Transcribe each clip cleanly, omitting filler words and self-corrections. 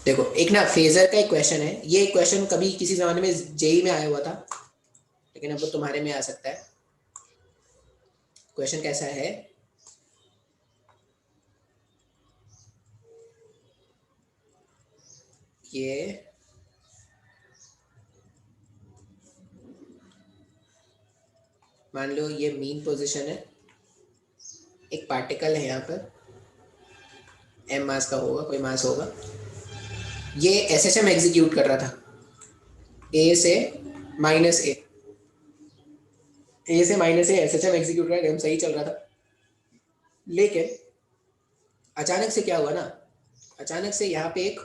देखो एक ना फेजर का एक क्वेश्चन है, ये क्वेश्चन कभी किसी जमाने में जेई में आया हुआ था, लेकिन अब वो तुम्हारे में आ सकता है। क्वेश्चन कैसा है, ये मान लो ये मीन पोजीशन है, एक पार्टिकल है यहाँ पर, एम मास का होगा, कोई मास होगा, ये एसएचएम एग्जीक्यूट कर रहा था ए से -a, ए से -a एसएचएम एग्जीक्यूट कर रहा है, एकदम सही चल रहा था। लेकिन अचानक से क्या हुआ ना, अचानक से यहाँ पे एक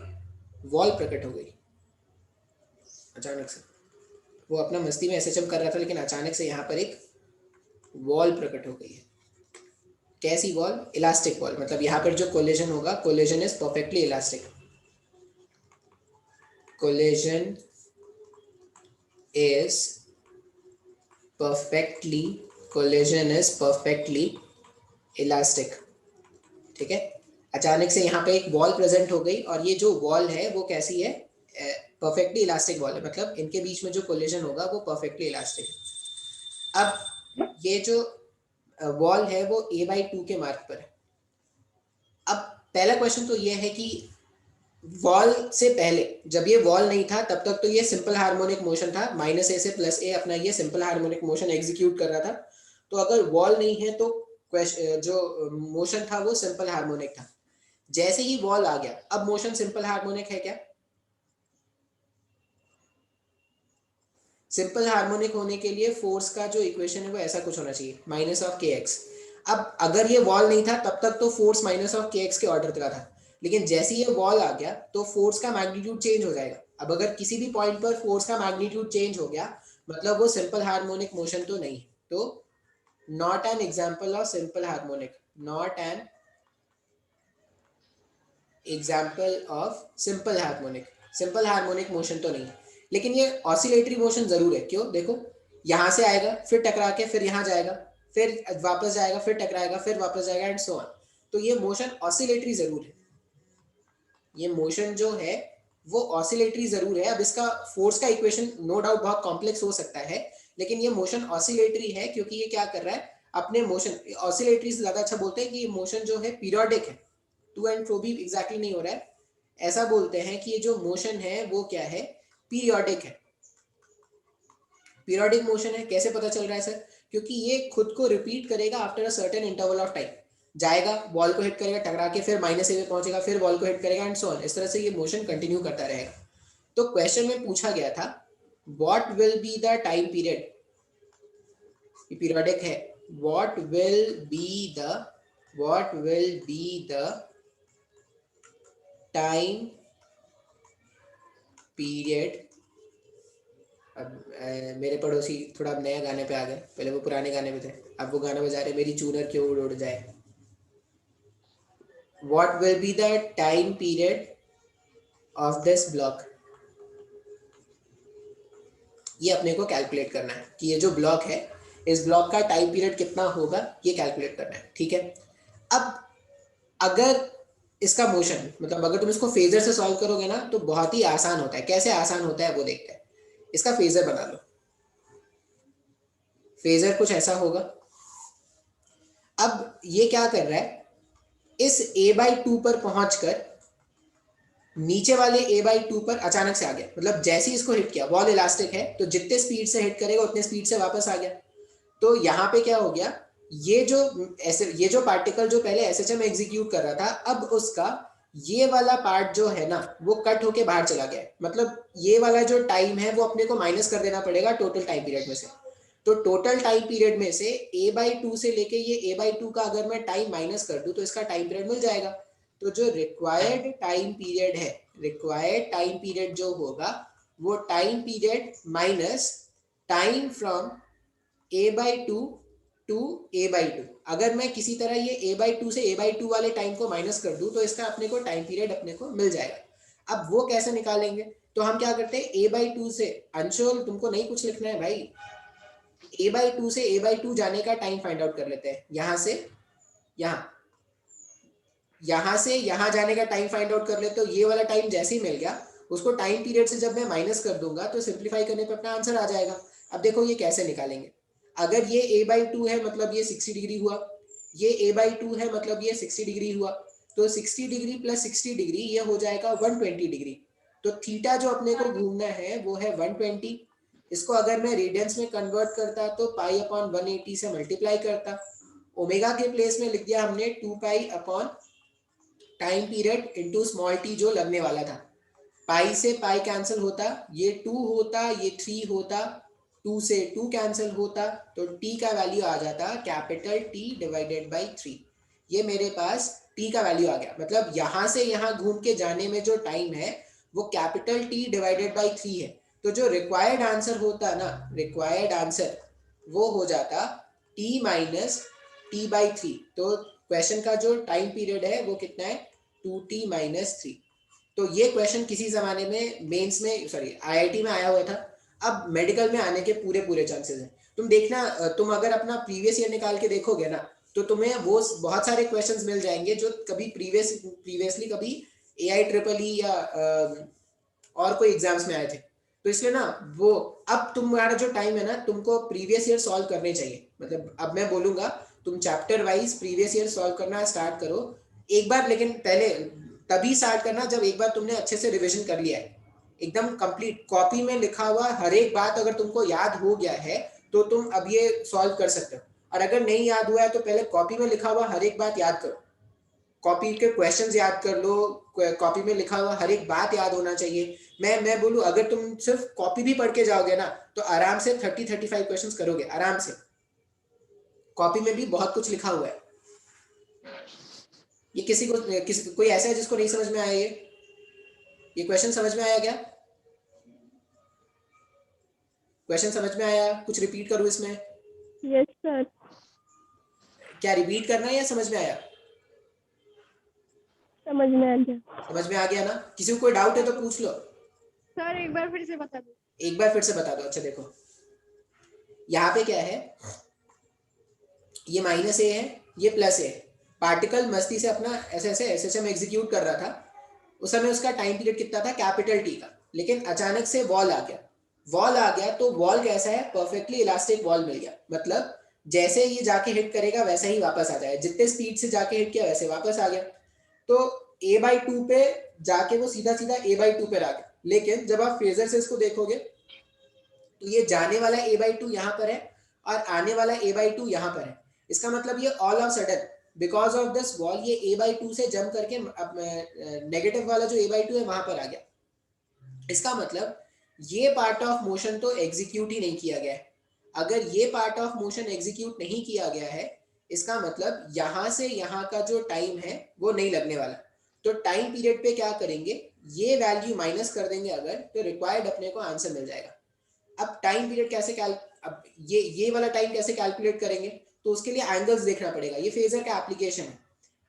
वॉल प्रकट हो गई। अचानक से वो अपना मस्ती में एसएचएम कर रहा था, लेकिन अचानक से यहाँ पर एक वॉल प्रकट हो गई है। कैसी वॉल? Elastic wall. मतलब यहाँ पर जो कोलिजन होगा, collision is perfectly elastic, collision is perfectly, collision is perfectly elastic. ठीक है, अचानक से यहाँ पे एक वॉल प्रेजेंट हो गई, और ये जो वॉल है वो कैसी है? परफेक्टली इलास्टिक वॉल है, मतलब इनके बीच में जो कोलिजन होगा वो परफेक्टली इलास्टिक है। अब ये जो वॉल है वो a/2 के मार्क पर है। अब पहला क्वेश्चन तो ये है कि वॉल से पहले, जब ये वॉल नहीं था तब तक तो ये सिंपल हार्मोनिक मोशन था, -a से +a अपना ये सिंपल हार्मोनिक मोशन एग्जीक्यूट कर रहा था। तो अगर वॉल नहीं है तो जो मोशन था वो सिंपल हार्मोनिक था। जैसे ही वॉल आ गया, अब मोशन सिंपल हार्मोनिक है क्या? सिंपल हार्मोनिक होने के लिए फोर्स का जो इक्वेशन है वो ऐसा कुछ होना चाहिए, -kx। अब अगर ये वॉल नहीं था तब तक तो फोर्स -kx के ऑर्डर का था, लेकिन जैसे ये वॉल आ गया तो फोर्स का मैग्नीट्यूड चेंज हो जाएगा। अब अगर किसी भी पॉइंट पर फोर्स का मैग्नीट्यूड चेंज हो गया, मतलब वो सिंपल हार्मोनिक मोशन तो नहीं। तो not an example of simple harmonic, not an example of simple harmonic, simple harmonic motion तो नहीं। लेकिन ये ऑसिलेटरी मोशन जरूर है। क्यों? देखो, यहां से आएगा, फिर टकरा के फिर यहां जाएगा, फिर वापस जाएगा, फिर टकराएगा, फिर वापस जाएगा, एंड सो ऑन। तो ये मोशन ऑसिलेटरी जरूर है, ये मोशन जो है वो ऑसिलेटरी जरूर है। अब इसका फोर्स का इक्वेशन नो डाउट बहुत कॉम्प्लेक्स हो सकता है, लेकिन ये मोशन ऑसिलेटरी है, क्योंकि ये क्या कर रहा है, अपने मोशन, ऑसिलेटरी से ज्यादा अच्छा बोलते हैं कि ये मोशन जो है पीरियोडिक है, टू एंड फ्रो भी एग्जैक्टली नहीं हो रहा है। ऐसा बोलते हैं कि ये जो मोशन है वो क्या है? पीरियोडिक है। पीरियोडिक मोशन है, कैसे पता चल रहा है सर? क्योंकि ये खुद को रिपीट करेगा after a certain interval of time. जाएगा, वॉल को हिट करेगा, टकरा के फिर -a पे पहुंचेगा, फिर वॉल को हिट करेगा, एंड सो ऑन। इस तरह से ये मोशन कंटिन्यू करता रहेगा। तो क्वेश्चन में पूछा गया था, what will be the time period, periodic है, what will be the, what will be the time period. अब मेरे पड़ोसी थोड़ा अब नया गाने पे आ गए, पहले वो पुराने गाने पे थे, अब वो गाना बजा रहे, मेरी चूनर क्यों उड़ उड़ जाए। What will be the time period of this block, ये अपने को कैलकुलेट करना है कि ये जो ब्लॉक है, इस ब्लॉक का टाइम पीरियड कितना होगा, ये कैलकुलेट करना है। ठीक है, अब अगर इसका मोशन, मतलब अगर तुम इसको फेजर से सॉल्व करोगे ना तो बहुत ही आसान होता है। कैसे आसान होता है वो देखते हैं। इसका फेजर बना लो। फेजर कुछ ऐसा होगा। अब ये क्या कर रहा है, इस a/2 पर पहुंचकर नीचे वाले a/2 पर अचानक से आ गया। मतलब जैसे ही इसको हिट किया, वॉल इलास्टिक है तो जितने स्पीड से हिट करेगा उतने स्पीड से वापस आ गया। तो यहाँ पे क्या हो गया, ये जो पार्टिकल जो पहले एसएचएम एग्जीक्यूट कर रहा था, अब उसका ये वाला पार्ट जो है ना वो कट होके बाहर चला गया है। मतलब ये वाला जो टाइम है वो अपने को माइनस कर देना पड़ेगा टोटल टाइम पीरियड में से। तो टोटल टाइम पीरियड में से a/2 से लेके ये a/2 का अगर मैं टाइम माइनस कर दूं तो इसका टाइम पीरियड मिल जाएगा। तो जो रिक्वायर्ड टाइम पीरियड है, रिक्वायर्ड टाइम पीरियड जो होगा वो time period minus time from a/2 to a/2। अगर मैं किसी तरह ये a/2 से a/2 वाले टाइम को माइनस कर दूं तो इसका अपने को टाइम पीरियड अपने को मिल जाएगा। अब वो कैसे निकालेंगे? तो हम क्या करते हैं, a/2 से, अंशुल तुमको नहीं कुछ लिखना है भाई, a/2 से a/2 जाने का टाइम फाइंड आउट कर लेते हैं। यहां से यहां यहां से यहां जाने का टाइम फाइंड आउट कर ले, तो ये वाला टाइम जैसे ही मिल गया उसको टाइम पीरियड से जब मैं माइनस कर दूंगा तो सिंप्लीफाई करने पर अपना आंसर आ जाएगा। अब देखो ये कैसे निकालेंगे। अगर ये a/2 है मतलब ये 60 डिग्री हुआ, ये a/2 है मतलब ये 60 डिग्री हुआ, तो 60 डिग्री प्लस 60 डिग्री ये हो जाएगा 120 डिग्री। तो थीटा जो अपने को घूमना है वो है 120। इसको अगर मैं रेडियंस में कन्वर्ट करता तो पाई अपॉन 180 से मल्टीप्लाई करता। ओमेगा के प्लेस में लिख दिया हमने 2 pi upon time period into small T जो लगने वाला था। पाई से पाई कैंसिल होता, ये 2 होता, ये 3 होता, 2 से 2 कैंसिल होता, तो t का वैल्यू आ जाता कैपिटल T डिवाइडेड बाई 3। ये मेरे पास t का वैल्यू आ गया, मतलब यहां से यहां घूम के जाने में जो टाइम है वो कैपिटल T डिवाइडेड बाई 3 है। तो जो रिक्वायर्ड आंसर होता ना, रिक्वायर्ड आंसर वो हो जाता t माइनस टी बाई 3। तो क्वेश्चन का जो टाइम पीरियड है वो कितना है, 2t माइनस 3। तो ये क्वेश्चन किसी जमाने में मेंस में, सॉरी आईआईटी में आया हुआ था। अब मेडिकल में आने के पूरे पूरे चांसेस हैं। तुम देखना, तुम अगर अपना प्रीवियस ईयर निकाल के देखोगे ना तो तुम्हें वो बहुत सारे क्वेश्चंस मिल जाएंगे जो कभी प्रीवियसली कभी एआई ट्रिपल ई या और कोई एग्जाम्स में आए थे। तो इसलिए ना वो, अब तुम्हारा जो टाइम है ना तुमको प्रीवियस ईयर सॉल्व करने चाहिए। मतलब अब मैं बोलूंगा तुम chapter wise previous year solve करना स्टार्ट करो एक बार, लेकिन पहले तभी स्टार्ट करना जब एक बार तुमने अच्छे से रिवीजन कर लिया है, एकदम कंप्लीट कॉपी में लिखा हुआ हर एक बात अगर तुमको याद हो गया है तो तुम अब ये सॉल्व कर सकते हो। और अगर नहीं याद हुआ है तो पहले कॉपी में लिखा हुआ हर एक बात याद करो, कॉपी के क्वेश्चंस याद कर लो, कॉपी में लिखा हुआ हर एक बात याद होना चाहिए। मैं बोलूँ अगर तुम सिर्फ कॉपी भी पढ़ के जाओगे ना तो आराम से 30-35 क्वेश्चंस करोगे आराम से। कॉपी में भी बहुत कुछ लिखा हुआ है। ये कोई ऐसा है जिसको नहीं समझ में आया? ये क्वेश्चन समझ में आया क्या? क्वेश्चन समझ में आया? कुछ रिपीट करूँ इसमें? Yes sir. क्या रिपीट करना है या समझ में आया? समझ में आ गया। समझ में आ गया ना? किसी को कोई डाउट है तो पूछ लो। सर एक बार फिर से बता दो। एक बार फिर से बता दो। अच्छा देखो यहाँ पे क्या है, ये माइनस ए है, ये प्लस ए है। पार्टिकल मस्ती से अपना ऐसे ऐसे एसएचएम एग्जीक्यूट कर रहा था। उस समय उसका टाइम पीरियड कितना था, कैपिटल टी का। लेकिन अचानक से वॉल आ गया। वॉल आ गया तो वॉल कैसा है, परफेक्टली इलास्टिक वॉल मिल गया। मतलब जैसे ये जाके हिट करेगा वैसा ही वापस आ जाएगा, जितने स्पीड से जाके हिट किया वैसे वापस आ गया। तो a/2 पे जाके वो सीधा सीधा a/2 पे आ गया। लेकिन जब आप फेजर से इसको देखोगे तो ये जाने वाला a/2 यहाँ पर है और आने वाला a/2 यहाँ पर है। इसका मतलब ये all of sudden because of this wall ये a/2 से जंप करके नेगेटिव वाला जो a/2 है वहां पर आ गया। इसका मतलब ये पार्ट ऑफ मोशन तो एग्जीक्यूट ही नहीं किया गया है। अगर ये पार्ट ऑफ मोशन एग्जीक्यूट नहीं किया गया है इसका मतलब यहां से यहां का जो टाइम है वो नहीं लगने वाला। तो टाइम पीरियड पे क्या करेंगे, ये वैल्यू माइनस कर देंगे अगर, तो रिक्वायर्ड अपने को आंसर मिल जाएगा। अब टाइम पीरियड कैसे अब ये वाला टाइम कैसे कैलकुलेट करेंगे, तो उसके लिए एंगल्स देखना पड़ेगा। ये फेजर का एप्लीकेशन है।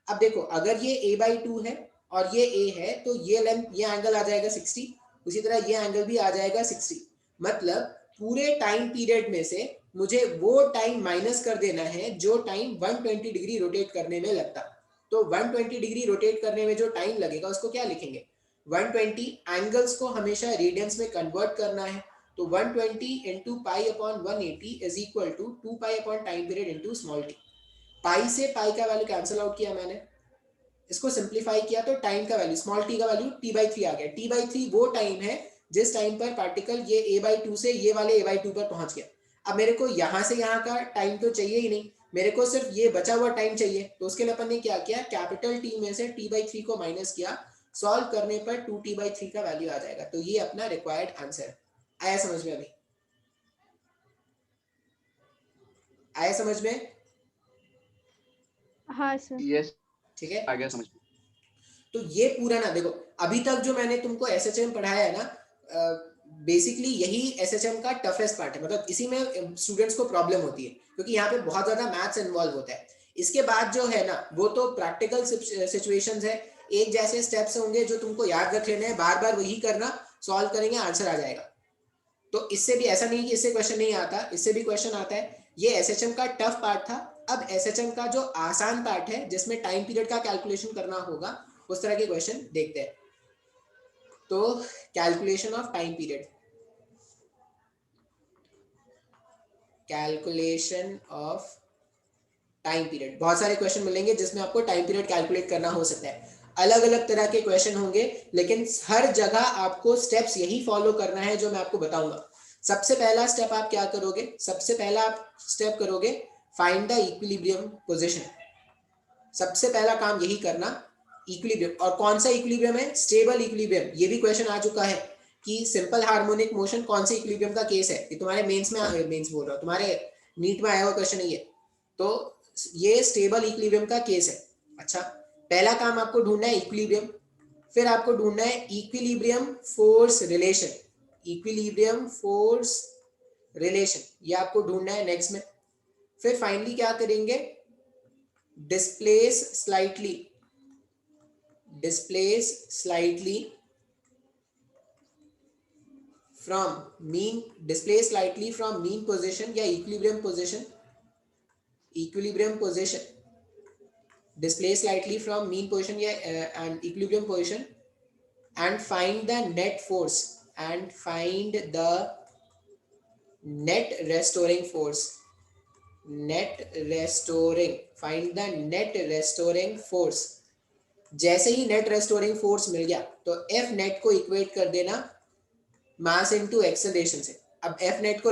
अब देखो अगर ये a/2 है और ये a है तो ये लेंथ, ये एंगल आ जाएगा 60। उसी तरह ये एंगल भी आ जाएगा 60। मतलब पूरे टाइम पीरियड में से मुझे वो टाइम माइनस कर देना है जो टाइम 120 डिग्री रोटेट करने में लगता। तो 120 डिग्री रोटेट करने में जो टाइम लगेगा उसको क्या लिखेंगे, 120। एंगल्स को हमेशा रेडियंस में कन्वर्ट करना है। तो 120 into pi upon 180 is equal to 2 pi upon time period into small t. Pi से पाई का वैल्यू कैंसिल आउट किया मैंने, इसको सिंप्लीफाई किया तो टाइम का वैल्यू स्मॉल टी का वैल्यू t/3 आ गया। t/3 वो टाइम है जिस टाइम पर पार्टिकल ये a/2 से ये वाले a/2 पर पहुंच गया। अब मेरे को यहां से यहां का टाइम तो चाहिए ही नहीं, मेरे को सिर्फ ये बचा हुआ टाइम चाहिए। तो उसके लिए अपन ने क्या किया, कैपिटल T में से t/3 को माइनस किया। सॉल्व करने पर 2t/3 का वैल्यू आ जाएगा। तो ये अपना रिक्वायर्ड आंसर आया समझ में? अभी आया समझ में? हाँ सर। यस ठीक है। आ गया समझ में। तो ये पूरा ना देखो, अभी तक जो मैंने तुमको एसएचएम पढ़ाया है ना, बेसिकली यही एसएचएम का टफेस्ट पार्ट है। मतलब इसी में स्टूडेंट्स को प्रॉब्लम होती है क्योंकि यहाँ पे बहुत ज्यादा मैथ्स इन्वॉल्व होता है। इसके बाद जो है ना वो तो प्रैक्टिकल सिचुएशंस है। एक जैसे स्टेप्स होंगे जो तुमको याद रख लेने हैं, बार बार वही करना, सॉल्व करेंगे आंसर आ जाएगा। तो इससे भी ऐसा नहीं कि इससे क्वेश्चन नहीं आता, इससे भी क्वेश्चन आता है। ये एसएचएम का टफ पार्ट था। अब एसएचएम का जो आसान पार्ट है जिसमें टाइम पीरियड का कैलकुलेशन करना होगा उस तरह के क्वेश्चन देखते हैं। तो calculation of time period, calculation of time period, बहुत सारे क्वेश्चन मिलेंगे जिसमें आपको टाइम पीरियड कैलकुलेट करना हो सकता है। अलग अलग तरह के क्वेश्चन होंगे, लेकिन हर जगह आपको स्टेप्स यही फॉलो करना है जो मैं आपको बताऊंगा। सबसे पहला स्टेप आप क्या करोगे, सबसे पहला आप स्टेप करोगे फाइंड द इक्विलिब्रियम पोजीशन। सबसे पहला काम यही करना, इक्विलिब्रियम। और कौन सा इक्विलिब्रियम है, स्टेबल इक्विलिब्रियम। ये भी क्वेश्चन आ चुका है कि सिंपल हार्मोनिक मोशन कौन से इक्विलिब्रियम का केस है। ये तुम्हारे मेंस में, मेंस बोल रहा हूँ, तुम्हारे नीट में आया हुआ क्वेश्चन है ये। तो ये स्टेबल इक्विलिब्रियम का केस है। अच्छा, पहला काम आपको ढूंढना है इक्विलिब्रियम, फिर आपको ढूंढना है equilibrium force relation, equilibrium force relation, ये आपको ढूंढना है नेक्स्ट में। फिर फाइनली क्या करेंगे, displace slightly, displace slightly from mean, displace slightly from mean position या equilibrium position, equilibrium position, displace slightly from mean position and equilibrium position, and find the net force, and find the net restoring force, net restoring, find the net restoring force। जैसे ही net restoring force मिल गया तो F net को equate कर देना मास into acceleration से। अब F net को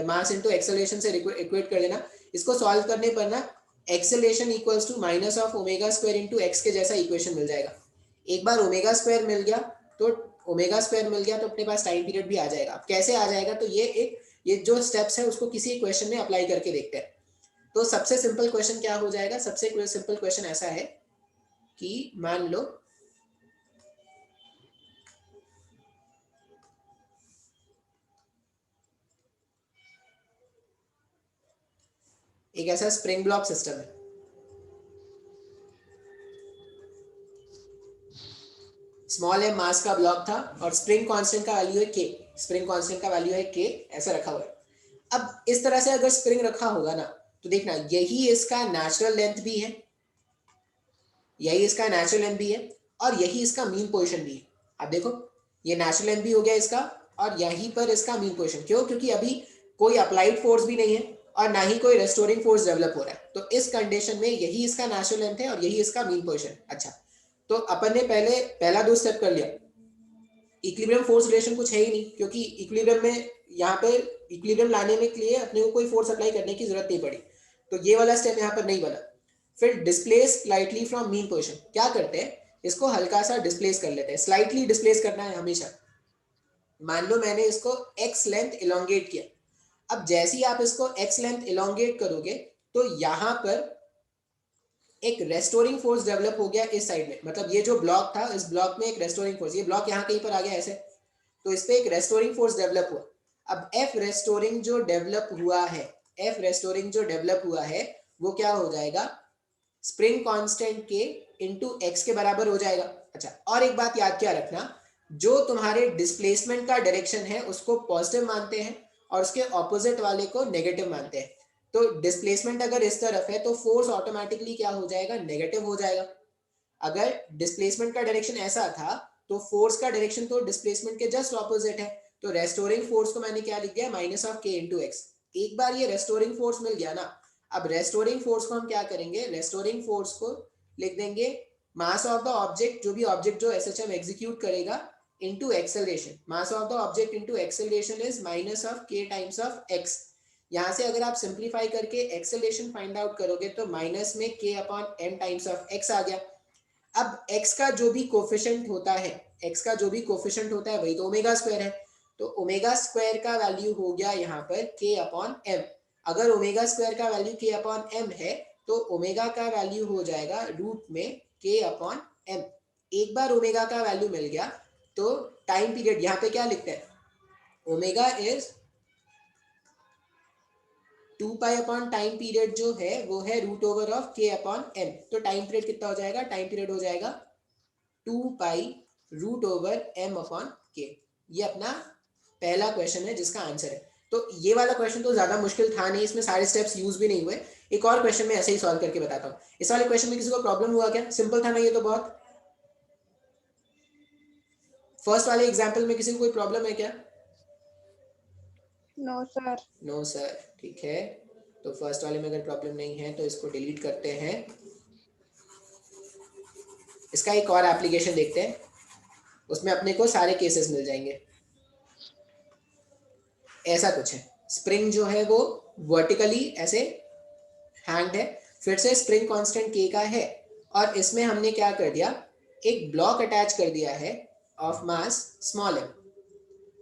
mass into acceleration से इक्वेट कर देना। इसको सॉल्व करने पर ना acceleration equals to minus of omega square into x के जैसा इक्वेशन मिल जाएगा। एक बार ओमेगा स्क्वायर मिल गया तो अपने पास टाइम पीरियड भी आ जाएगा। अब कैसे आ जाएगा, तो ये जो स्टेप्स है उसको किसी क्वेश्चन में अप्लाई करके देखते हैं। तो सबसे सिंपल क्वेश्चन क्या हो जाएगा, सबसे सिंपल क्वेश्चन ऐसा है कि मान लो एक ऐसा स्प्रिंग ब्लॉक सिस्टम है, स्मॉल एम मास का ब्लॉक था और स्प्रिंग कांस्टेंट का वैल्यू है के, स्प्रिंग कांस्टेंट का वैल्यू है के, ऐसा रखा हुआ है। अब इस तरह से अगर स्प्रिंग रखा होगा ना तो देखना यही इसका नेचुरल लेंथ भी है, यही इसका नेचुरल लेंथ भी है और यही इसका मीन पोजीशन भी है। अब देखो ये नेचुरल लेंथ भी हो गया इसका और यहीं पर इसका मीन पोजीशन। क्यों, क्योंकि अभी कोई अप्लाइड फोर्स भी नहीं है और ना ही कोई रेस्टोरिंग फोर्स डेवलप हो रहा है। तो इस कंडीशन में यही इसका नेचुरल लेंथ है और यही इसका मीन पोजीशन। अच्छा, तो अपन ने पहला दो स्टेप कर लिया। इक्विलिब्रियम फोर्स रिलेशन कुछ है ही नहीं, क्योंकि इक्विलिब्रियम में यहाँ पे इक्विलिब्रियम लाने में के लिए अपने को कोई फोर्स अप्लाई करने की जरूरत नहीं पड़ी, तो ये वाला स्टेप यहाँ पर नहीं बना। फिर displace slightly from mean position, क्या करते हैं, इसको हल्का सा डिस्प्लेस कर लेते हैं। स्लाइटली डिस्प्लेस करना है हमेशा। मान लो मैंने इसको एक्स लेंथ इलोंगेट किया। अब जैसे ही आप इसको एक्स लेंथ इलोंगेट करोगे तो यहाँ पर एक रेस्टोरिंग फोर्स डेवलप हो गया इस साइड में। मतलब ये जो ब्लॉक था, इस ब्लॉक में एक रेस्टोरिंग फोर्स, ये ब्लॉक यहाँ कहीं पर आ गया ऐसे, तो इस पे एक रेस्टोरिंग फोर्स डेवलप हुआ। अब एफ रेस्टोरिंग जो डेवलप हुआ है, एफ रेस्टोरिंग जो डेवलप हुआ है वो क्या हो जाएगा, स्प्रिंग कांस्टेंट के इनटू एक्स के बराबर हो जाएगा। अच्छा, और एक बात याद क्या रखना, जो तुम्हारे डिस्प्लेसमेंट का डायरेक्शन है उसको पॉजिटिव मानते हैं और उसके ऑपोजिट वाले को नेगेटिव मानते हैं। तो डिस्प्लेसमेंट अगर इस तरफ है तो फोर्स ऑटोमेटिकली क्या हो जाएगा, नेगेटिव हो जाएगा। अगर डिस्प्लेसमेंट का डायरेक्शन ऐसा था तो फोर्स का डायरेक्शन तो डिस्प्लेसमेंट के जस्ट ऑपोजिट है। तो रेस्टोरिंग फोर्स को मैंने क्या लिख दिया, माइनस ऑफ के इंटू एक्स। एक बार ये रेस्टोरिंग फोर्स मिल गया ना, अब रेस्टोरिंग फोर्स को हम क्या करेंगे, रेस्टोरिंग फोर्स को लिख देंगे मास ऑफ द ऑब्जेक्ट, जो भी ऑब्जेक्ट जो एसएचएम एग्जीक्यूट करेगा, into acceleration. Mass of the object into acceleration is minus of के टाइम्स ऑफ एक्स। यहाँ से अगर आप सिंप्लीफाई करके एक्सेलरेशन फाइंड आउट करोगे तो माइनस में के upon m times of x आ गया। अब x का जो भी कोफिशिएंट होता है, x का जो भी कोफिशिएंट होता है वही तो ओमेगा स्क्वायर है। तो ओमेगा स्क्वायर का वैल्यू हो गया यहाँ पर k अपॉन m। अगर ओमेगा स्क्वायर का वैल्यू k अपॉन m है तो ओमेगा का वैल्यू हो जाएगा रूट में k अपॉन m। एक बार ओमेगा का वैल्यू मिल गया तो टाइम पीरियड यहाँ पे क्या लिखते हैं, omega is 2 pi upon time period जो है वो है root over of k upon m। तो टाइम पीरियड कितना हो जाएगा, टाइम पीरियड हो जाएगा 2 pi root over m upon k। ये अपना पहला क्वेश्चन है जिसका आंसर है। तो ये वाला क्वेश्चन तो ज्यादा मुश्किल था नहीं, इसमें सारे स्टेप्स यूज भी नहीं हुए। एक और क्वेश्चन में ऐसे ही सॉल्व करके बताता हूँ। इस वाले क्वेश्चन में किसी को प्रॉब्लम हुआ क्या? सिंपल था ना ये तो बहुत। फर्स्ट वाले एग्जाम्पल में किसी को कोई प्रॉब्लम है क्या? No sir. नो सर, ठीक है। तो फर्स्ट वाले में अगर प्रॉब्लम नहीं है तो इसको डिलीट करते हैं। इसका एक और एप्लीकेशन देखते हैं, उसमें अपने को सारे केसेस मिल जाएंगे। ऐसा कुछ है, स्प्रिंग जो है वो वर्टिकली ऐसे हैंग्ड है, फिर से स्प्रिंग कांस्टेंट k का है, और इसमें हमने क्या कर दिया, एक ब्लॉक अटैच कर दिया है of mass small m।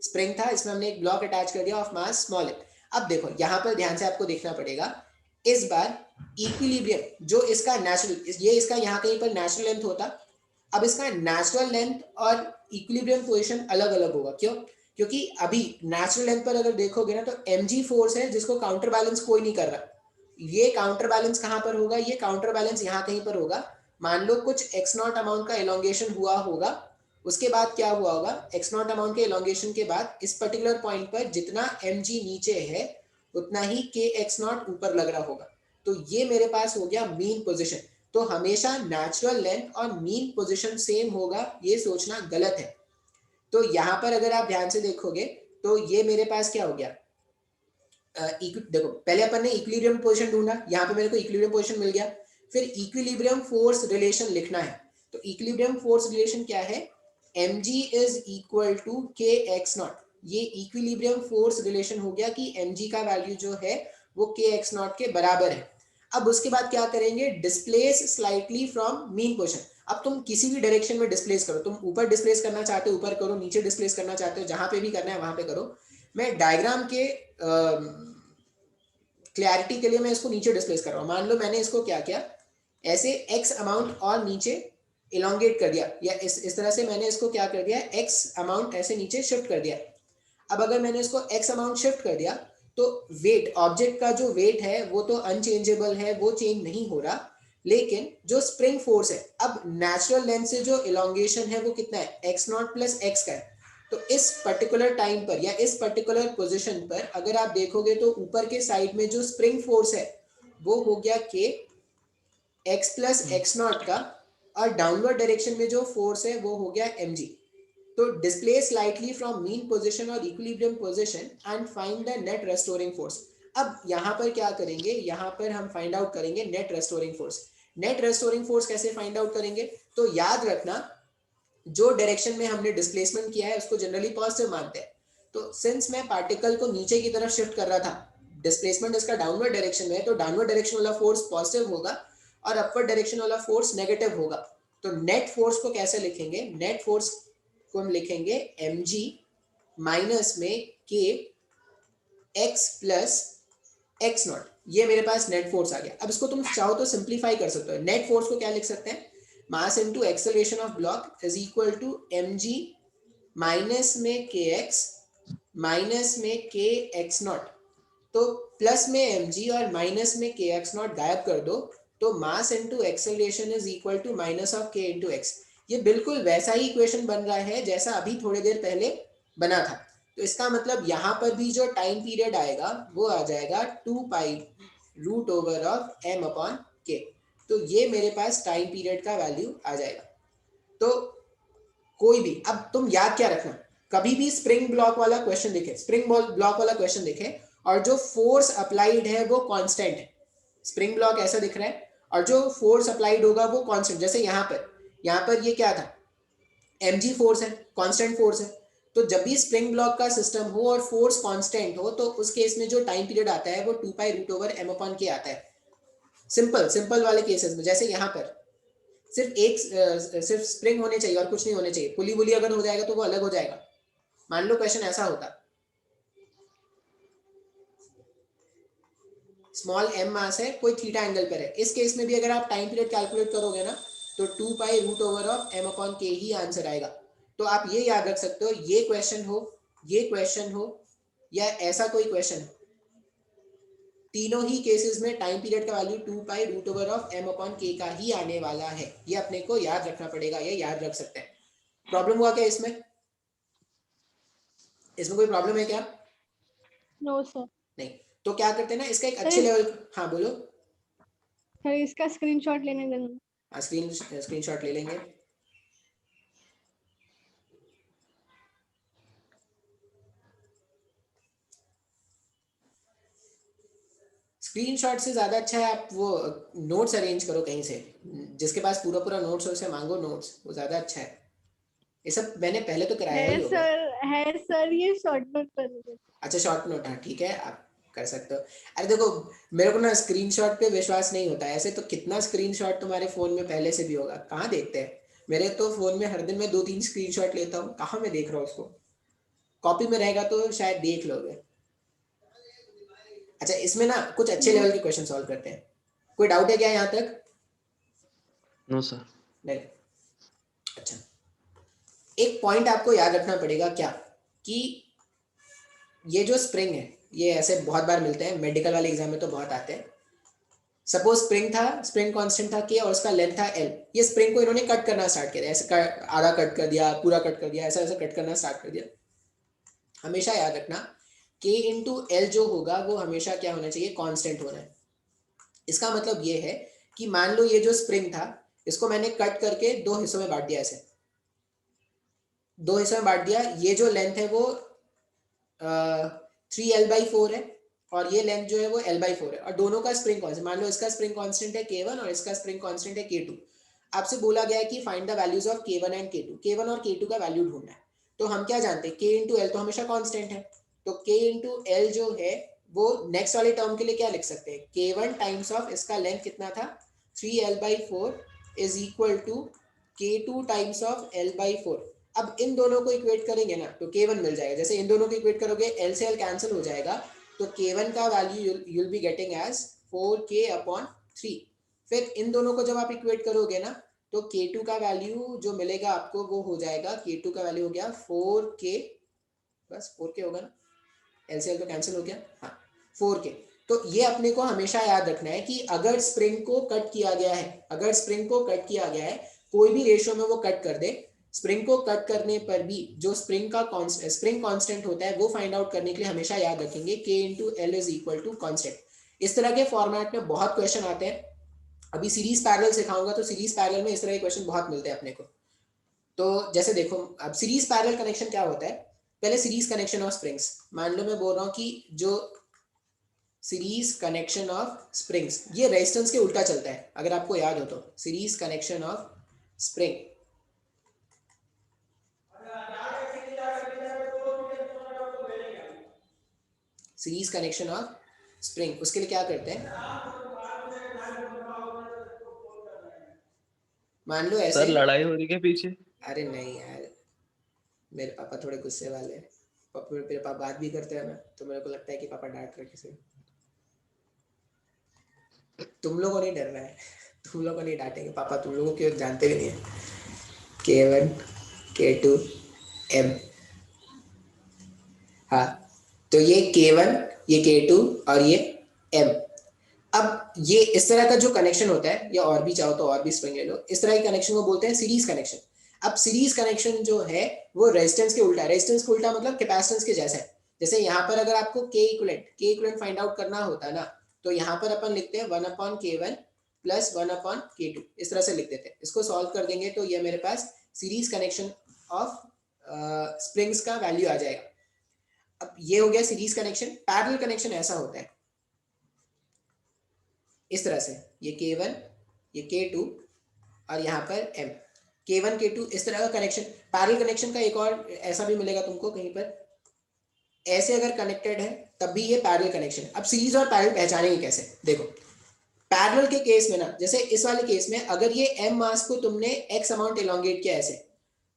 Spring था, इसमें हमने एक ब्लॉक अटैच कर दिया ऑफ मास स्मॉल m। अब देखो यहाँ पर ध्यान से आपको देखना पड़ेगा, इस बार इक्विलिब्रियम जो इसका नेचुरल, ये इसका यहाँ कहीं पर नेचुरल लेंथ होता, अब इसका नेचुरल लेंथ और इक्विलिब्रियम पोजीशन अलग अलग होगा। क्यों? क्योंकि अभी नेचुरल लेंथ पर अगर देखोगे ना तो mg फोर्स है जिसको काउंटर बैलेंस कोई नहीं कर रहा। ये काउंटर बैलेंस कहां पर होगा? ये काउंटर बैलेंस यहाँ कहीं पर होगा। मान लो कुछ x नॉट अमाउंट का एलोंगेशन हुआ होगा, उसके बाद क्या हुआ होगा, x नॉट अमाउंट के एलोंगेशन के बाद इस पर्टिकुलर पॉइंट पर जितना mg नीचे है उतना ही k x नॉट ऊपर लग रहा होगा। तो ये मेरे पास हो गया मीन पोजिशन। तो हमेशा नेचुरल लेंथ और मीन पोजीशन सेम होगा, ये सोचना गलत है। तो यहां पर अगर आप ध्यान से देखोगे तो ये मेरे पास क्या हो गया, देखो पहले अपन ने इक्विलिब्रियम पोजीशन ढूंढा, यहाँ पे मेरे को इक्विलिब्रियम पोजीशन मिल गया। फिर इक्विलिब्रियम फोर्स रिलेशन लिखना है, तो इक्विलिब्रियम फोर्स रिलेशन क्या है, mg इज इक्वल टू के एक्स नॉट। ये इक्विलिब्रियम फोर्स रिलेशन हो गया कि mg का वैल्यू जो है वो के एक्स नॉट के बराबर है। अब उसके बाद क्या करेंगे, displace slightly from mean position. अब तुम किसी भी डायरेक्शन में डिस्प्लेस करो, तुम ऊपर डिस्प्लेस करना चाहते हो ऊपर करो, नीचे डिस्प्लेस करना चाहते हो जहां पे भी करना है वहां पे करो। मैं डायग्राम के क्लैरिटी के लिए मैं इसको नीचे डिस्प्लेस कर रहा हूँ। मान लो मैंने इसको क्या किया, ऐसे x अमाउंट और नीचे इलोंगेट कर दिया, या इस तरह से मैंने इसको क्या कर दिया, x अमाउंट ऐसे नीचे शिफ्ट कर दिया। अब अगर मैंने इसको x अमाउंट शिफ्ट कर दिया तो वेट, ऑब्जेक्ट का जो वेट है वो तो अनचेंजेबल है, वो चेंज नहीं हो रहा, लेकिन जो स्प्रिंग फोर्स है, अब नेचुरल लेंथ से जो इलोंगेशन है वो कितना है, x नॉट प्लस एक्स का है। तो इस पर्टिकुलर टाइम पर या इस पर्टिकुलर पोजीशन पर अगर आप देखोगे तो ऊपर के साइड में जो स्प्रिंग फोर्स है वो हो गया k x plus x not का, और डाउनवर्ड डायरेक्शन में जो फोर्स है वो हो गया mg। तो displace slightly from mean position और equilibrium position and find the net restoring force. अब यहाँ पर क्या करेंगे, यहाँ पर हम फाइंड आउट करेंगे net restoring force. Net restoring force कैसे फाइंड आउट करेंगे, तो याद रखना जो डायरेक्शन में हमने डिस्प्लेसमेंट किया है उसको जनरली पॉजिटिव मानते हैं। तो सिंस मैं पार्टिकल को नीचे की तरफ शिफ्ट कर रहा था, डिस्प्लेसमेंट इसका डाउनवर्ड डायरेक्शन में है, तो डाउनवर्ड डायरेक्शन वाला फोर्स पॉजिटिव होगा और अपवर्ड डायरेक्शन वाला फोर्स नेगेटिव होगा। तो नेट फोर्स को कैसे लिखेंगे, नेट फोर्स को हम लिखेंगे mg माइनस में k x plus x not. ये मेरे पास नेट फोर्स आ गया। अब इसको तुम चाहो तो सिंप्लीफाई कर सकते हो। नेट फोर्स को क्या लिख सकते हैं, mass into acceleration of block is equal to mg minus में kx माइनस में k x नॉट। तो प्लस में mg और माइनस में k x नॉट गायब कर दो, तो mass into acceleration is equal to minus of k into x। ये बिल्कुल वैसा ही इक्वेशन बन रहा है जैसा अभी थोड़ी देर पहले बना था। तो इसका मतलब यहाँ पर भी जो टाइम पीरियड आएगा वो आ जाएगा 2 pi root over of m upon k। तो ये मेरे पास टाइम पीरियड का वैल्यू आ जाएगा। तो कोई भी, अब तुम याद क्या रखना, कभी भी स्प्रिंग ब्लॉक वाला क्वेश्चन देखे, स्प्रिंग ब्लॉक वाला क्वेश्चन देखे और जो फोर्स अप्लाइड है वो कांस्टेंट है, स्प्रिंग ब्लॉक ऐसा दिख रहा है और जो फोर्स अप्लाइड होगा वो कांस्टेंट, जैसे यहाँ पर ये क्या था, mg फोर्स है, कांस्टेंट फोर्स है। तो जब भी स्प्रिंग ब्लॉक का सिस्टम हो और फोर्स कांस्टेंट हो तो उस केस में जो टाइम पीरियड आता है वो 2 pi root over m upon k आता है। सिंपल वाले केसेस में, जैसे यहाँ पर सिर्फ स्प्रिंग होने चाहिए और कुछ नहीं होने चाहिए, पुली बुली अगर हो जाएगा तो वो अलग हो जाएगा। मान लो क्वेश्चन ऐसा होता, स्मॉल m मास है, कोई थीटा एंगल पर है, इस केस में भी अगर आप टाइम पीरियड कैलकुलेट करोगे ना तो 2 pi root over of m upon k ही आंसर आएगा। तो आप ये याद रख सकते हो, ये क्वेश्चन हो या ऐसा कोई क्वेश्चन हो, तीनों ही केसेस में टाइम पीरियड का value 2 pi root over of m upon k का ही आने वाला है। ये अपने को याद रखना पड़ेगा, ये याद रख सकते हैं। प्रॉब्लम हुआ क्या इसमें कोई प्रॉब्लम है क्या? No sir. नहीं, तो क्या करते हैं ना, इसका एक सर अच्छे लेवल, हाँ बोलो। सर इसका स्क्रीनशॉट लेने देना। स्क्रीनशॉट ले लेंगे। स्क्रीनशॉट से ज्यादा अच्छा है आप वो नोट्स अरेंज करो कहीं से, जिसके पास पूरा पूरा नोट्स हो उसे मांगो नोट्स, वो ज्यादा अच्छा है। ये सब मैंने पहले तो कराया ही होगा। है सर ये शॉर्ट नोट कर दीजिए। अच्छा शॉर्ट नोट, हाँ ठीक है, आप कर सकते हो। अरे देखो, मेरे को ना स्क्रीनशॉट पे विश्वास नहीं होता है, ऐसे तो कितना स्क्रीनशॉट तुम्हारे फोन में पहले से भी होगा, कहाँ देखते हैं। मेरे तो फोन में हर दिन मैं 2-3 स्क्रीनशॉट लेता हूँ, कहाँ मैं देख रहा हूँ उसको। कॉपी में रहेगा तो शायद देख लोगे। अच्छा, इसमें ना कुछ अच्छे नो लेवल के क्वेश्चन सॉल्व करते हैं। कोई डाउट है क्या यहाँ तक? No sir. नहीं। अच्छा, एक पॉइंट आपको याद रखना पड़ेगा क्या, कि ये जो स्प्रिंग है, ये ऐसे बहुत बार मिलते हैं मेडिकल वाले एग्जाम में, तो बहुत आते हैं। सपोज स्प्रिंग था, स्प्रिंग कांस्टेंट था के और उसका लेंथ था एल। ये स्प्रिंग को इन्होंने कट करना स्टार्ट किया, ऐसे आधा कट कर दिया, पूरा कट कर दिया, ऐसा ऐसा कट करना स्टार्ट कर दिया। हमेशा याद रखना के इंटू एल जो होगा वो हमेशा क्या होना चाहिए, कांस्टेंट होना है। इसका मतलब ये है कि मान लो ये जो स्प्रिंग था, इसको मैंने कट करके 2 हिस्सों में बांट दिया, ऐसे 2 हिस्सों में बांट दिया। ये जो लेंथ है वो 3L/4 है, और ये लेंथ जो है वो L/4 है, और दोनों का स्प्रिंग कांस्टेंट, मान लो इसका स्प्रिंग कांस्टेंट है K1 और इसका स्प्रिंग कांस्टेंट है K2। आपसे बोला गया है कि find the values of K1 and K2, K1 और K2 का वैल्यू ढूंढना है। तो हम क्या जानते हैं, K इंटू एल तो हमेशा कांस्टेंट है, तो K इंटू एल जो है वो नेक्स्ट वाले टर्म के लिए क्या लिख सकते हैं, K1 टाइम्स ऑफ इसका लेंथ कितना था 3L/4 is equal to K2 times of L/4। अब इन दोनों को इक्वेट करेंगे ना तो K1 मिल जाएगा, जैसे इन दोनों को इक्वेट करोगे L से L कैंसिल हो जाएगा, तो K1 का value you'll be getting as 4K/3। फिर इन दोनों को जब आप इक्वेट करोगे ना तो K2 का वैल्यू जो मिलेगा आपको वो हो जाएगा, K2 का वैल्यू हो गया 4K, बस 4K होगा ना, L से L तो कैंसिल हो गया, हाँ 4K। तो ये अपने को हमेशा याद रखना है कि अगर स्प्रिंग को कट किया गया है, अगर स्प्रिंग को कट किया गया है, कोई भी रेशियो में वो कट कर दे, स्प्रिंग को कट करने पर भी जो स्प्रिंग कांस्टेंट होता है वो फाइंड आउट करने के लिए हमेशा याद रखेंगे K into L is equal to constant. इस तरह के फॉर्मेट में बहुत क्वेश्चन आते हैं। अभी सीरीज पैरेलल सिखाऊंगा तो सीरीज पैरेलल में इस तरह के क्वेश्चन बहुत मिलते हैं अपने को। तो जैसे देखो, अब सीरीज पैरेलल कनेक्शन क्या होता है, पहले सीरीज कनेक्शन ऑफ स्प्रिंग्स, मान लो मैं बोल रहा हूँ कि जो सीरीज कनेक्शन ऑफ स्प्रिंग्स, ये रेजिस्टेंस के उल्टा चलता है, अगर आपको याद हो तो series connection of spring, series connection of spring, उसके लिए क्या करते हैं, मान लो ऐसे। सर लड़ाई हो रही है पीछे? अरे नहीं यार, मेरे पापा थोड़े गुस्से वाले हैं, पापा मेरे पापा बात भी करते हैं ना, तो मेरे को लगता है कि पापा डांट रहे किसी। तुम लोगों को नहीं डरना है, तुम लोगों को नहीं डांटेंगे पापा, तुम लोगों को जानते भी नहीं है। K1 K2 M, हाँ, तो ये K1 ये K2 और ये M। अब ये इस तरह का जो कनेक्शन होता है, या और भी चाहो तो और भी स्प्रिंग ले लो, इस तरह के कनेक्शन को बोलते हैं सीरीज कनेक्शन। अब सीरीज कनेक्शन जो है वो रेजिस्टेंस के उल्टा है, रेजिस्टेंस के उल्टा मतलब कैपेसिटेंस के जैसा है। जैसे यहाँ पर अगर आपको K इक्विवेलेंट फाइंड आउट करना होता ना, तो यहाँ पर अपन लिखते हैं 1/K1 प्लस 1/K2, इस तरह से लिख देते हैं। इसको सॉल्व कर देंगे तो ये मेरे पास सीरीज कनेक्शन ऑफ स्प्रिंग्स का वैल्यू आ जाएगा। अब ये हो गया सीरीज कनेक्शन। पैरेलल कनेक्शन ऐसा होता है इस तरह से, ये K1 ये K2 और यहाँ पर M, K1 K2 इस तरह का कनेक्शन। पैरेलल कनेक्शन का एक और ऐसा भी मिलेगा तुमको कहीं पर, ऐसे अगर कनेक्टेड है तब भी ये पैरेलल कनेक्शन। अब सीरीज और पैरेलल पहचानेंगे कैसे, देखो पैरेलल के केस में ना, जैसे इस वाले केस में अगर ये M मास को तुमने x अमाउंट इलोंगेट किया ऐसे,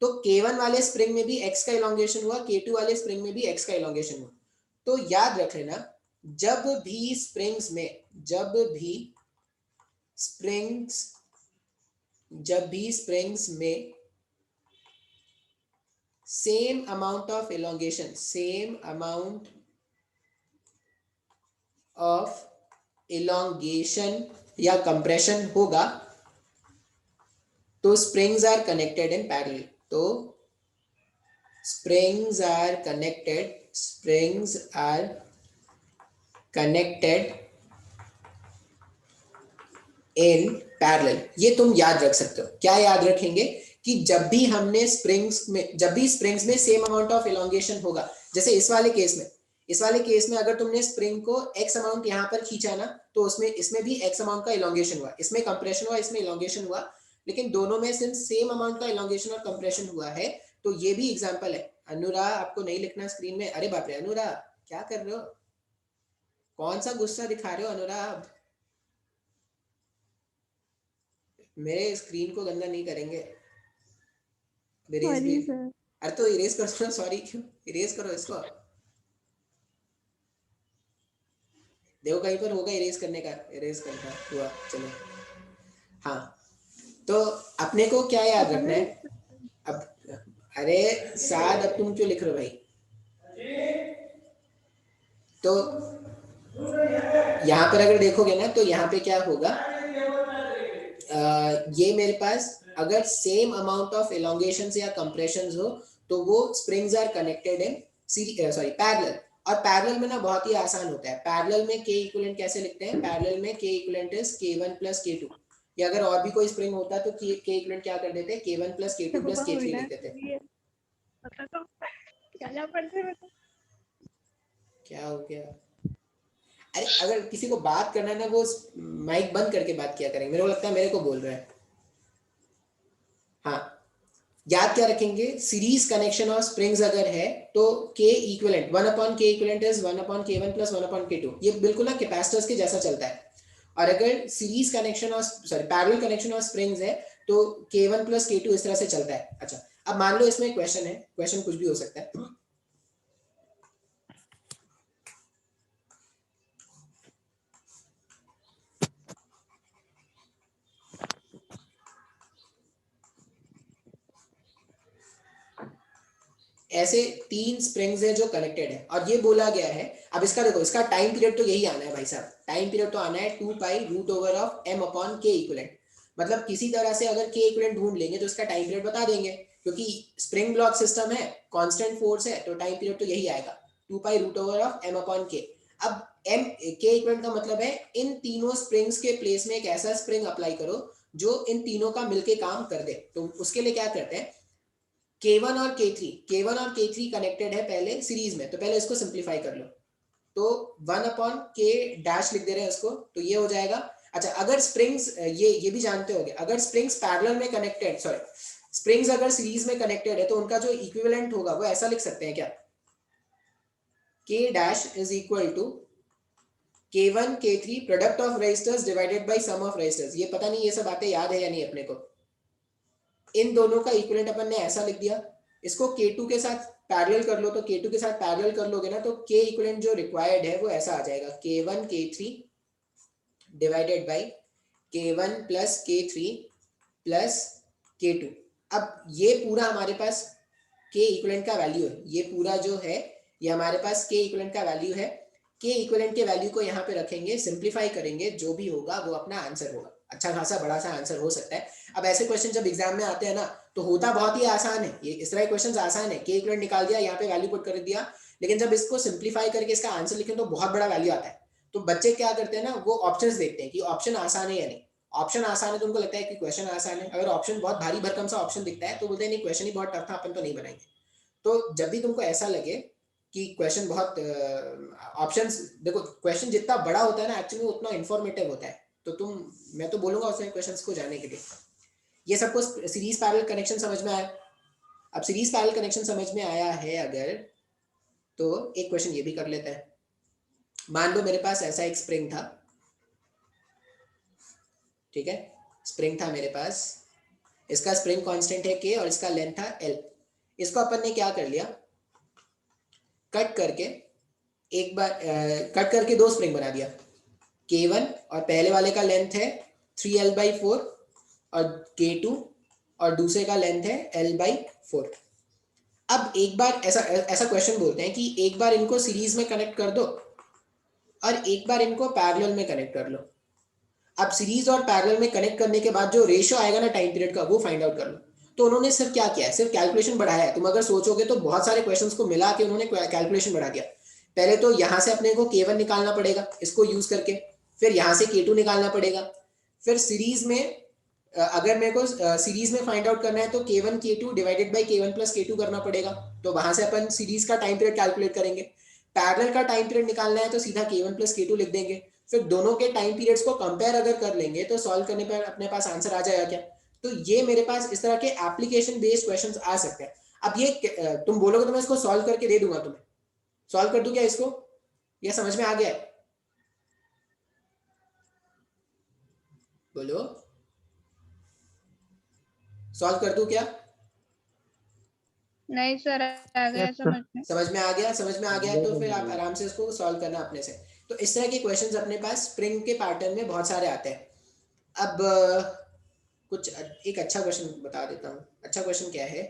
तो K1 वाले स्प्रिंग में भी x का इलोंगेशन हुआ, K2 वाले स्प्रिंग में भी x का इलोंगेशन हुआ। तो याद रख लेना, जब भी स्प्रिंग्स में सेम अमाउंट ऑफ इलोंगेशन या कंप्रेशन होगा तो springs are connected in parallel. तो springs are connected in parallel. ये तुम याद रख सकते हो। क्या याद रखेंगे कि जब भी स्प्रिंग्स में सेम अमाउंट ऑफ इलोंगेशन होगा, जैसे इस वाले केस में अगर तुमने स्प्रिंग को x अमाउंट यहाँ पर खींचा ना, तो इसमें भी x अमाउंट का इलोंगेशन हुआ, इसमें कंप्रेशन हुआ, इसमें इलोंगेशन हुआ, लेकिन दोनों में सिंस सेम अमाउंट का इलोंगेशन और कंप्रेशन हुआ है, तो ये भी एग्जांपल है। अनुराग, आपको नहीं लिखना स्क्रीन में। अरे बाप रे अनुराग, क्या कर रहे हो? कौन सा गुस्सा दिखा रहे हो अनुराग? मेरे स्क्रीन को गंदा नहीं करेंगे। इरेज भी। Sorry sir. अरे तो इरेज करो ना, सॉरी क्यों? इरेज करो इसको। देखो कहीं पर होगा इरेज करने का, इरेज करता हुआ। चलो हाँ, तो अपने को क्या याद रखना है अब? अरे साद, अब तुम क्यों लिख रहे हो भाई? तो यहाँ पर अगर देखोगे ना, तो यहाँ पे क्या होगा, ये मेरे पास अगर सेम अमाउंट ऑफ इलोंगेशन या कंप्रेशन हो, तो वो springs are connected in parallel. और पैरेलल में ना बहुत ही आसान होता है। पैरेलल में के इक्विवेलेंट कैसे लिखते हैं? पैरेलल में के equivalent is k1 plus k2, या अगर और भी कोई स्प्रिंग होता तो के इक्विवेलेंट क्या कर देते? k1 plus k2 plus k3 लिख देते। क्या हो गया? अरे अगर किसी को बात करना है ना, वो माइक बंद करके बात किया करेंगे। मेरे को लगता है मेरे को बोल रहा है। हाँ, याद क्या रखेंगे? सीरीज कनेक्शन ऑफ स्प्रिंग्स अगर है तो के इक्विवेलेंट 1 अपॉन के equivalent is 1 upon k1 plus 1 upon k2। ये बिल्कुल ना कैपेसिटर्स के जैसा चलता है। और अगर series connection of parallel connection of springs है तो k1 प्लस k2 इस तरह से चलता है। अच्छा, अब मान लो इसमें क्वेश्चन है, क्वेश्चन कुछ भी हो सकता है। ऐसे 3 स्प्रिंग्स है जो कनेक्टेड है, और ये बोला गया है, अब इसका देखो, इसका टाइम पीरियड तो यही आना है भाई साहब। टाइम पीरियड तो आना है 2 pi root over of m upon k equivalent. मतलब किसी तरह से अगर k इक्विवेलेंट ढूंढ लेंगे तो इसका टाइम पीरियड बता देंगे, क्योंकि स्प्रिंग ब्लॉक सिस्टम है, कांस्टेंट फोर्स है, तो टाइम पीरियड तो यही आएगा 2 pi root over of m upon k। अब m k इक्विवेलेंट का मतलब है इन तीनों स्प्रिंग्स के प्लेस में एक ऐसा स्प्रिंग अप्लाई करो जो इन तीनों का मिलके काम कर दे। तो उसके लिए क्या करते हैं, K1 और K3 कनेक्टेड है पहले सीरीज में, तो पहले इसको सिंप्लीफाई कर लो। तो 1 अपॉन k डैश लिख दे रहे हैं इसको, तो ये हो जाएगा। अच्छा, अगर स्प्रिंग्स ये भी जानते होंगे, अगर स्प्रिंग्स पैरेलल में कनेक्टेड, स्प्रिंग्स अगर सीरीज में कनेक्टेड है तो उनका जो इक्विवेलेंट होगा वो ऐसा लिख सकते हैं क्या? k dash is equal to K1 K3 product of resistors divided by sum of resistors. ये पता नहीं ये सब बातें याद है या नहीं अपने को। इन दोनों का इक्विवेलेंट अपन ने ऐसा लिख दिया। इसको K2 के साथ पैरेलल कर लो, तो K2 के साथ पैरेलल कर लोगे ना, तो K इक्विवेलेंट जो रिक्वायर्ड है वो ऐसा आ जाएगा, K1 K3 divided by K1 plus K3 plus K2। अब ये पूरा हमारे पास K इक्विवेलेंट का वैल्यू है। ये पूरा जो है ये हमारे पास K इक्विवेलेंट का वैल्यू है। K इक्विवेलेंट के वैल्यू को यहाँ पे रखेंगे, सिंप्लीफाई करेंगे, जो भी होगा वो अपना आंसर होगा। अच्छा खासा बड़ा सा आंसर हो सकता है। अब ऐसे क्वेश्चन जब एग्जाम में आते हैं ना, तो होता बहुत ही आसान है। ये इस तरह के क्वेश्चंस आसान है, K इक्विवेलेंट निकाल दिया, यहाँ पे वैल्यू पुट कर दिया, लेकिन जब इसको सिंप्लीफाई करके इसका आंसर लिखें तो बहुत बड़ा वैल्यू आता है। तो बच्चे क्या करते हैं ना, वो ऑप्शंस देखते हैं कि ऑप्शन आसान है या नहीं। ऑप्शन आसान है तो उनको लगता है कि क्वेश्चन आसान है। अगर ऑप्शन बहुत भारी भरकम सा ऑप्शन दिखता है तो बोलते हैं नहीं, क्वेश्चन ही बहुत टफ था, अपन तो नहीं बनाएंगे। तो जब भी तुमको ऐसा लगे कि क्वेश्चन बहुत ऑप्शंस, देखो क्वेश्चन जितना बड़ा होता है ना, एक्चुअली उतना इंफॉर्मेटिव होता है। तो मैं तो बोलूंगा उसमें क्वेश्चंस को जाने के लिए। ये सबको सीरीज पैरेलल कनेक्शन समझ में आया। अब सीरीज पैरेलल कनेक्शन समझ में आया है अगर, तो एक क्वेश्चन ये भी कर लेते हैं। मान लो मेरे पास ऐसा एक स्प्रिंग था, ठीक है, स्प्रिंग था मेरे पास, इसका स्प्रिंग कांस्टेंट है k और इसका लेंथ था l। इसको अपन ने क्या कर लिया, कट करके एक बार कट करके दो स्प्रिंग बना दिया, K1 और पहले वाले का लेंथ है 3l/4 और K2 और दूसरे का लेंथ है l/4। अब एक बार ऐसा क्वेश्चन बोलते हैं कि एक बार इनको सीरीज में कनेक्ट कर दो और एक बार इनको पैरेलल में कनेक्ट कर लो। अब सीरीज और पैरेलल में कनेक्ट करने के बाद जो रेशियो आएगा ना टाइम पीरियड का, वो फाइंड आउट कर लो। तो उन्होंने सिर्फ क्या किया है, सिर्फ कैलकुलेशन बढ़ाया है। तुम अगर सोचोगे तो बहुत सारे क्वेश्चंस को मिला के उन्होंने कैलकुलेशन बढ़ा दिया, पहले तो यहाँ से अपने को K1 निकालना पड़ेगा इसको यूज करके, फिर यहाँ से K2 निकालना पड़ेगा, फिर सीरीज में अगर मेरे को सीरीज में फाइंड आउट करना है तो K1 K2 divided by K1 plus K2 करना पड़ेगा, तो वहां से अपन सीरीज का टाइम पीरियड कैलकुलेट करेंगे। पैरेलल का टाइम पीरियड निकालना है तो सीधा K1 प्लस K2 लिख देंगे, फिर दोनों के टाइम पीरियड्स को कंपेयर अगर कर लेंगे तो सॉल्व करने पर अपने पास आंसर आ जाएगा क्या। तो ये मेरे पास इस तरह के एप्लीकेशन बेस्ड क्वेश्चंस आ सकते हैं। अब ये तुम बोलोगे तो मैं इसको सॉल्व करके दे दूंगा तुम्हें, सॉल्व कर दूं क्या इसको, ये समझ में आ गया है? बोलो, सॉल्व कर दूं क्या? नहीं सर, आ गया समझ में। समझ में आ गया, समझ में आ गया तो फिर आप आराम से इसको सॉल्व करना अपने से। तो इस तरह के क्वेश्चंस अपने पास स्प्रिंग के पैटर्न में बहुत सारे आते हैं। अब कुछ एक अच्छा क्वेश्चन बता देता हूँ। अच्छा क्वेश्चन क्या है,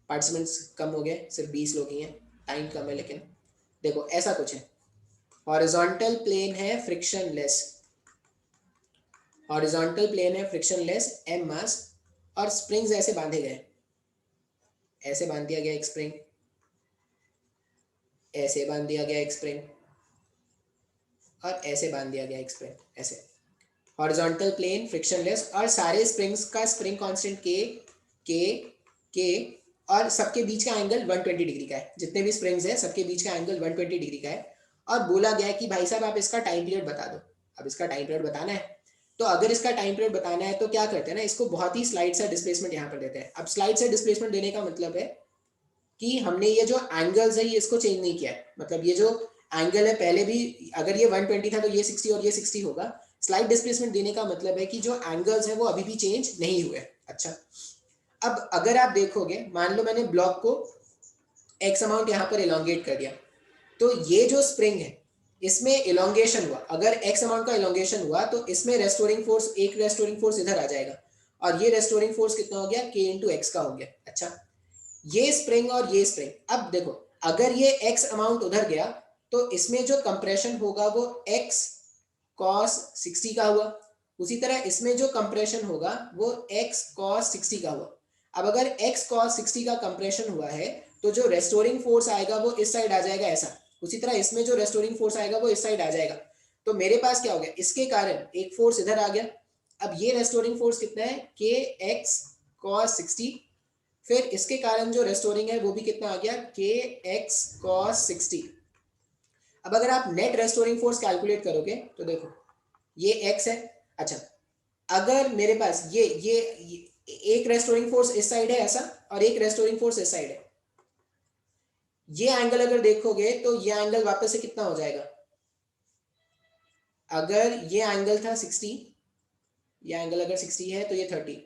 पार्टिसिपेंट्स कम हो गए, सिर्फ 20 लोग ही हैं, टाइम कम है, लेकिन देखो ऐसा कुछ है, हॉरिजॉन्टल प्लेन है फ्रिक्शनलेस, हॉरिजॉन्टल प्लेन है फ्रिक्शनलेस, एम मास, और स्प्रिंग्स ऐसे बांधे गए, ऐसे बांध दिया गया एक स्प्रिंग, ऐसे बांध दिया गया एक स्प्रिंग, और ऐसे बांध दिया गया एक स्प्रिंग, ऐसे हॉरिजॉन्टल प्लेन फ्रिक्शनलेस, और सारे स्प्रिंग्स का स्प्रिंग कांस्टेंट के और सबके बीच का एंगल 120 डिग्री का है, जितने भी स्प्रिंग्स हैं सबके बीच का एंगल 120 डिग्री का है। और बोला गया है कि भाई साहब आप इसका टाइम पीरियड बता दो। अब इसका टाइम पीरियड बताना है, तो अगर इसका टाइम पीरियड बताना है तो क्या करते हैं ना, इसको बहुत ही स्लाइड सा डिस्प्लेसमेंट यहाँ पर देते हैं। अब स्लाइड से डिस्प्लेसमेंट देने का मतलब है कि हमने ये जो एंगल्स है ये इसको चेंज नहीं किया है, मतलब ये जो एंगल है पहले भी अगर ये 120 था तो ये 60 और ये 60 होगा। स्लाइड डिस्प्लेसमेंट देने का मतलब है कि जो एंगल्स है वो अभी भी चेंज नहीं हुए। अच्छा, अब अगर आप देखोगे, मान लो मैंने ब्लॉक को एक्स अमाउंट यहाँ पर इलोंगेट कर दिया, तो ये जो स्प्रिंग है इसमें इलोंगेशन हुआ, अगर एक्स अमाउंट का इलोंगेशन हुआ तो इसमें रेस्टोरिंग फोर्स, एक रेस्टोरिंग फोर्स इधर आ जाएगा, और ये रेस्टोरिंग फोर्स कितना हो गया, के इंटू एक्स का हो गया। अच्छा, ये स्प्रिंग और ये स्प्रिंग, अब देखो अगर ये एक्स अमाउंट उधर गया तो इसमें जो कंप्रेशन होगा वो एक्स कॉस 60 का हुआ, उसी तरह इसमें जो कंप्रेशन होगा वो एक्स कॉस 60 का हुआ। अब अगर एक्स कॉस 60 का कंप्रेशन हुआ है तो जो रेस्टोरिंग फोर्स आएगा वो इस साइड आ जाएगा ऐसा, उसी तरह इसमें जो रेस्टोरिंग फोर्स आएगा वो इस साइड आ जाएगा। तो मेरे पास क्या हो गया, इसके कारण एक फोर्स इधर आ गया। अब ये रेस्टोरिंग फोर्स कितना है, के एक्स कॉस 60, फिर इसके कारण जो रेस्टोरिंग है वो भी कितना आ गया, के एक्स कॉस 60। अब अगर आप नेट रेस्टोरिंग फोर्स कैलकुलेट करोगे तो देखो ये x है। अच्छा, अगर मेरे पास ये एक रेस्टोरिंग फोर्स इस साइड है ऐसा, और एक रेस्टोरिंग फोर्स इस साइड है, ये एंगल अगर देखोगे तो ये एंगल वापस से कितना हो जाएगा, अगर ये एंगल था 60, ये एंगल अगर 60 है तो ये 30,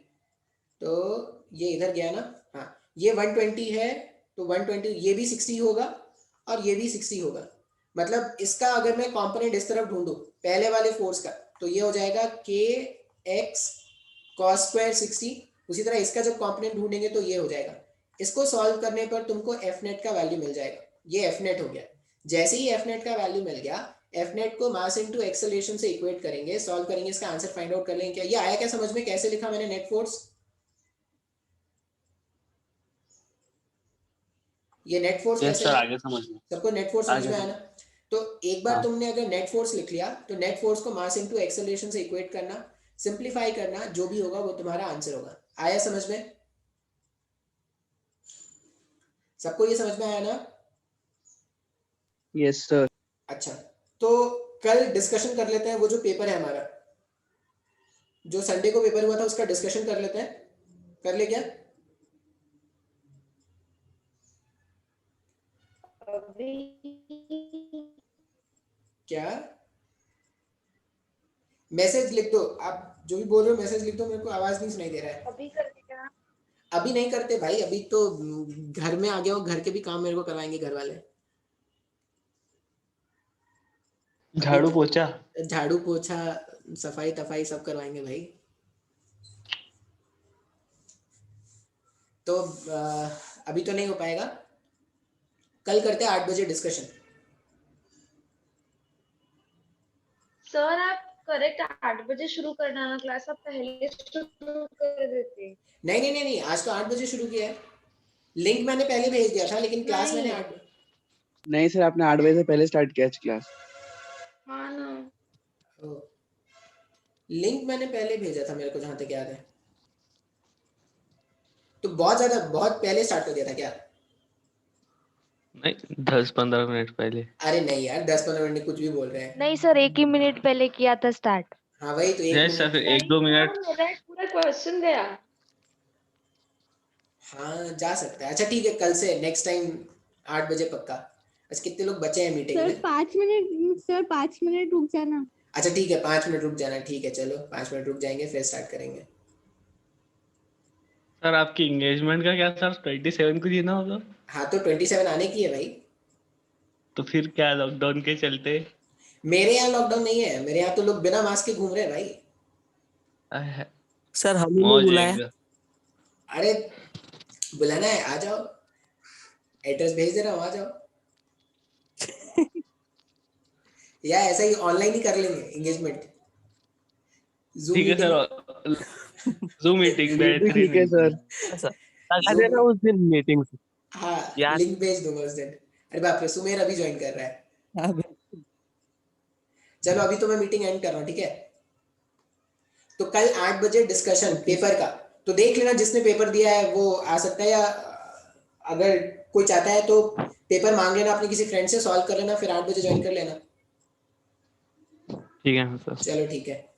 तो ये इधर गया ना, हाँ ये 120 है तो 120, ये भी 60 होगा और ये भी 60 होगा। मतलब इसका अगर मैं कंपोनेंट इस तरफ ढूंढूं पहले वाले फोर्स का, तो ये हो जाएगा के एक्स कॉस स्क्वायर 60, उसी तरह इसका जब कंपोनेंट ढूंढेंगे तो ये हो जाएगा। इसको सॉल्व करने पर तुमको एफ नेट का वैल्यू मिल जाएगा, ये एफ नेट हो गया। जैसे ही एफ नेट का वैल्यू मिल गया, एफ नेट को मास इनटू एक्सेलरेशन से इक्वेट करेंगे, सॉल्व करेंगे, इसका आंसर फाइंड आउट कर लेंगे। क्या ये आया क्या समझ में, कैसे लिखा मैंने नेट फोर्स, ये नेट फोर्स कैसे सर आगे समझ में, सबको नेट फोर्स समझ में आया ना। तो एक बार हाँ। तुमने अगर नेट फोर्स लिख लिया तो नेट फोर्स को मास इनटू एक्सेलरेशन से इक्वेट करना, सिंपलीफाई करना, जो भी होगा वो तुम्हारा आंसर होगा। आया समझ में, सबको ये समझ में आया ना? Yes sir. अच्छा, तो कल डिस्कशन कर लेते हैं, वो जो पेपर है हमारा, जो संडे को पेपर हुआ था उसका डिस्कशन कर लेते हैं, कर ले क्या? क्या मैसेज लिख दो, आप जो भी बोल रहे हो मैसेज लिख दो, मेरे को आवाज नहीं सुनाई दे रहा है। अभी कर देगा। अभी नहीं करते भाई, अभी तो घर में आ गया हो, घर के भी काम मेरे को करवाएंगे घर वाले। झाड़ू पोछा, झाड़ू पोछा सफाई तफाई सब करवाएंगे भाई। तो अभी तो नहीं हो पाएगा, कल करते हैं 8 बजे डिस्कशन। सर आप करेक्ट 8 बजे शुरू करना ना क्लास, आप पहले शुरू कर देते। नहीं, आज तो 8 बजे शुरू किया है, लिंक मैंने पहले भेज दिया था, लेकिन क्लास मैंने नहीं। 8 नहीं सर, आपने 8 बजे से पहले स्टार्ट किया क्लास। हाँ ना। लिंक मैंने पहले भेजा था मेरे को जहां तक याद है। तो बहुत पहले स्टार्ट कर दिया था क्या? नहीं 10-15 मिनट पहले। अरे नहीं यार, 10-15 मिनट कुछ भी बोल रहे हैं। नहीं सर, 1 ही मिनट पहले किया था स्टार्ट। हाँ वही तो, 1 जैसा मिनट। फिर 1-2 मिनट। मेरा एक पूरा क्वेश्चन गया। हाँ जा सकता है। अच्छा ठीक है, कल से नेक्स्ट टाइम 8 बजे पक्का। अच्छा कितने लोग बचे हैं मीटिंग सर में? 5 मिनट रुक जाना। अच्छा ठीक है, 5 मिनट रुक जाना। ठीक है चलो, 5 मिनट रुक जाएंगे फिर स्टार्ट करेंगे। सर आपकी एंगेजमेंट का क्या सर? 27 को जीना होगा। हाँ तो 27 आने की है भाई। तो फिर क्या लॉकडाउन के चलते? मेरे यहाँ लॉकडाउन नहीं है, मेरे यहाँ तो लोग बिना मास्क के घूम रहे हैं भाई। आह, सर हम ही नहीं मौज बुलाया। एकदम। अरे बुलाना है आ जाओ, एड्रेस भेज दे रहा हूँ, आ जाओ। या ऐसा ही ऑनलाइन ही कर लेंगे एंगेजमेंट, जूम ठीक है मीटिंग। सर, जूम मीटिंग ये भी ठीक है सर। सर लगा देना उस दिन मीटिंग से। हाँ यार लिंक भेज दूंगा उस दिन। अरे बाप रे, सुमेर अभी ज्वाइन कर रहा है। हाँ, चलो अभी तो मैं मीटिंग एंड कर रहा हूँ, ठीक है। तो कल 8 बजे डिस्कशन पेपर का, तो देख लेना जिसने पेपर दिया है वो आ सकता है, या अगर कोई चाहता है तो पेपर मांग लेना अपने किसी फ्रेंड से, सॉल्व कर लेना, फिर 8 बजे ज्वाइन कर लेना। ठीक है सर। चलो ठीक है।